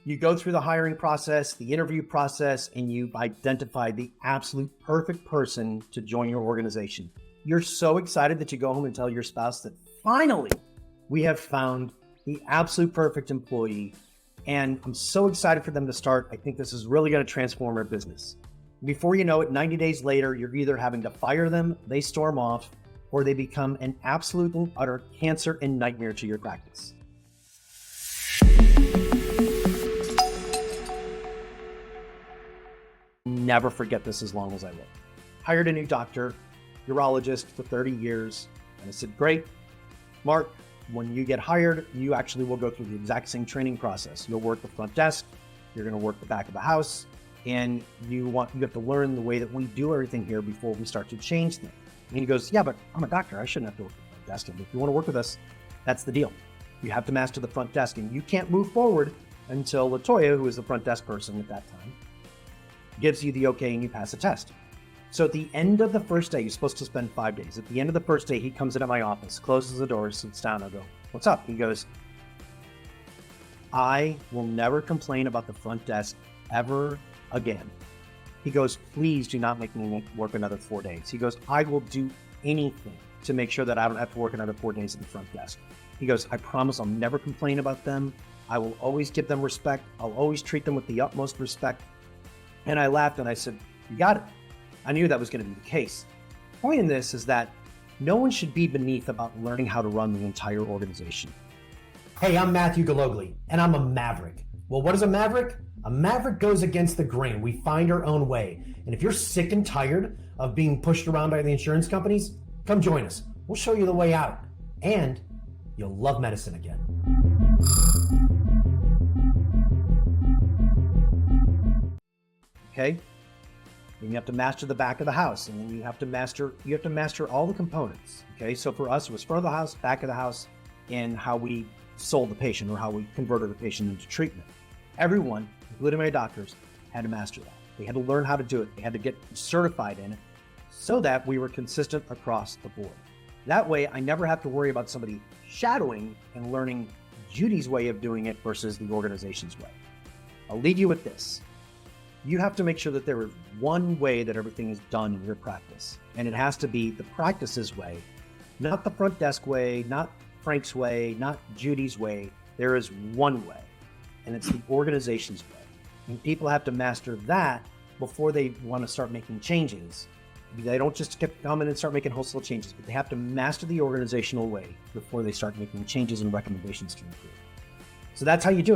You go through the hiring process, the interview process, and you identify the absolute perfect person to join your organization. You're so excited that you go home and tell your spouse that finally we have found the absolute perfect employee. And I'm so excited for them to start. I think this is really going to transform our business. Before you know it, 90 days later, you're either having to fire them, they storm off, or they become an absolute and utter cancer and nightmare to your practice. Never forget this as long as I live. Hired a new doctor, urologist for 30 years. And I said, great, Mark, when you get hired, you actually will go through the exact same training process. You'll work the front desk, you're gonna work the back of the house, and you have to learn the way that we do everything here before we start to change things. And he goes, yeah, but I'm a doctor, I shouldn't have to work the front desk. And if you wanna work with us, that's the deal. You have to master the front desk, and you can't move forward until LaToya, who was the front desk person at that time, gives you the okay and you pass the test. So at the end of the first day, you're supposed to spend 5 days. At the end of the first day, he comes into my office, closes the door, sits down. I go, what's up? He goes, I will never complain about the front desk ever again. He goes, please do not make me work another 4 days. He goes, I will do anything to make sure that I don't have to work another 4 days at the front desk. He goes, I promise I'll never complain about them. I will always give them respect. I'll always treat them with the utmost respect. And I laughed and I said, you got it. I knew that was going to be the case. The point in this is that no one should be beneath about learning how to run the entire organization. Hey, I'm Matthew Galogli, and I'm a maverick. Well, what is a maverick? A maverick goes against the grain. We find our own way. And if you're sick and tired of being pushed around by the insurance companies, come join us. We'll show you the way out. And you'll love medicine again. Okay? Then you have to master the back of the house, and then you have to master all the components. Okay, so for us, it was front of the house, back of the house, and how we sold the patient or how we converted the patient into treatment. Everyone, including my doctors, had to master that. They had to learn how to do it. They had to get certified in it so that we were consistent across the board. That way, I never have to worry about somebody shadowing and learning Judy's way of doing it versus the organization's way. I'll leave you with this. You have to make sure that there is one way that everything is done in your practice. And it has to be the practice's way, not the front desk way, not Frank's way, not Judy's way. There is one way, and it's the organization's way. And people have to master that before they want to start making changes. They don't just come in and start making wholesale changes, but they have to master the organizational way before they start making changes and recommendations to improve. So that's how you do it.